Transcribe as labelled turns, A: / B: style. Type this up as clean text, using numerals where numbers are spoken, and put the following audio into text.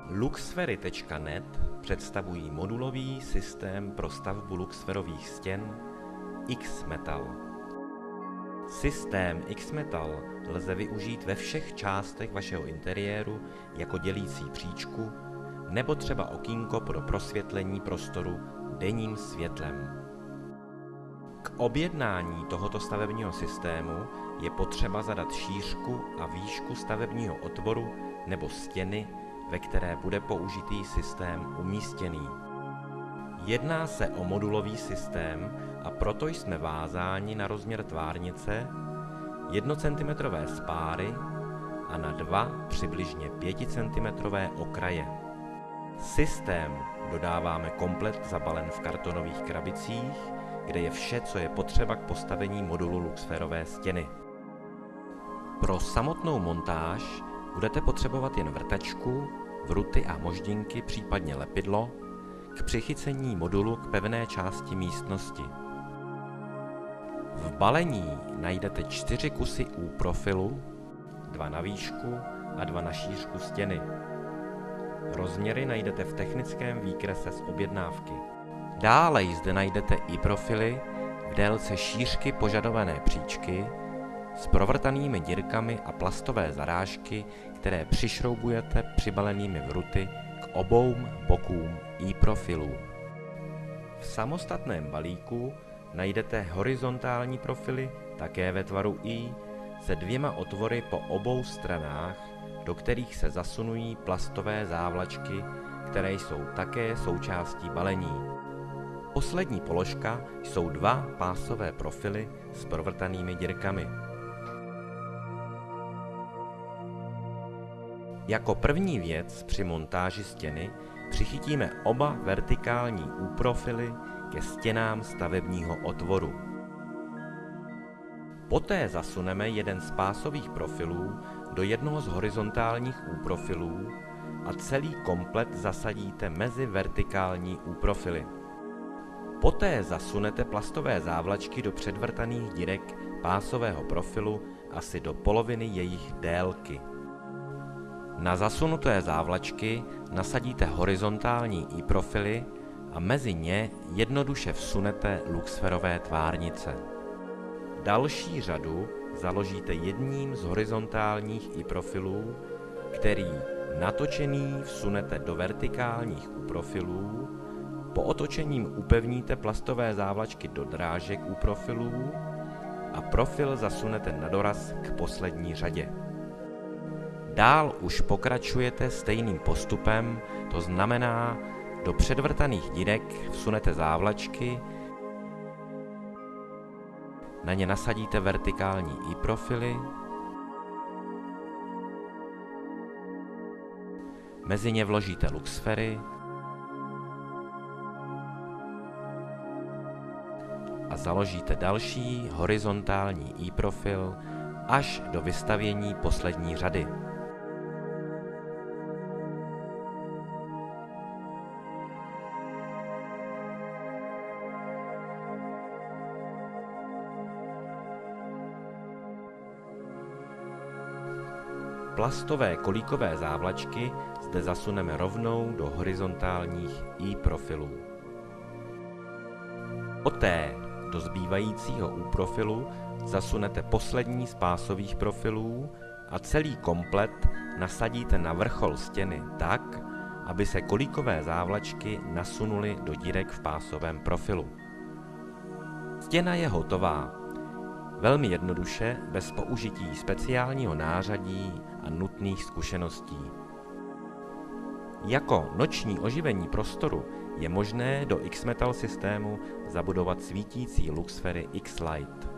A: Luxfery.net představují modulový systém pro stavbu luxferových stěn X-Metal. Systém X-Metal lze využít ve všech částech vašeho interiéru jako dělící příčku nebo třeba okýnko pro prosvětlení prostoru denním světlem. K objednání tohoto stavebního systému je potřeba zadat šířku a výšku stavebního otvoru nebo stěny, ve které bude použitý systém umístěný. Jedná se o modulový systém a proto jsme vázáni na rozměr tvárnice 1 cm spáry a na 2 přibližně 5 cm okraje. Systém dodáváme komplet zabalen v kartonových krabicích, kde je vše, co je potřeba k postavení modulu luxferové stěny. Pro samotnou montáž budete potřebovat jen vrtačku, vruty a moždinky, případně lepidlo, k přichycení modulu k pevné části místnosti. V balení najdete 4 kusy U-profilu, 2 na výšku a 2 na šířku stěny. Rozměry najdete v technickém výkrese z objednávky. Dále zde najdete i profily v délce šířky požadované příčky s provrtanými dírkami a plastové zarážky, které přišroubujete přibalenými vruty k obou bokům i-profilů. V samostatném balíku najdete horizontální profily, také ve tvaru I, se 2 otvory po obou stranách, do kterých se zasunují plastové závlačky, které jsou také součástí balení. Poslední položka jsou 2 pásové profily s provrtanými dírkami. Jako první věc při montáži stěny přichytíme oba vertikální U-profily ke stěnám stavebního otvoru. Poté zasuneme jeden z pásových profilů do jednoho z horizontálních U-profilů a celý komplet zasadíte mezi vertikální U-profily. Poté zasunete plastové závlačky do předvrtaných dírek pásového profilu asi do poloviny jejich délky. Na zasunuté závlačky nasadíte horizontální i-profily a mezi ně jednoduše vsunete luxferové tvárnice. Další řadu založíte jedním z horizontálních i-profilů, který natočený vsunete do vertikálních U-profilů, po otočením upevníte plastové závlačky do drážek U-profilů a profil zasunete na doraz k poslední řadě. Dál už pokračujete stejným postupem, to znamená, do předvrtaných dírek vsunete závlačky, na ně nasadíte vertikální i-profily, mezi ně vložíte luxfery a založíte další horizontální i-profil až do vystavění poslední řady. Plastové kolíkové závlačky zde zasuneme rovnou do horizontálních i-profilů. Poté do zbývajícího U-profilu zasunete poslední z pásových profilů a celý komplet nasadíte na vrchol stěny tak, aby se kolíkové závlačky nasunuly do dírek v pásovém profilu. Stěna je hotová. Velmi jednoduše, bez použití speciálního nářadí a nutných zkušeností. Jako noční oživení prostoru je možné do X-Metal systému zabudovat svítící luxfery X-Light.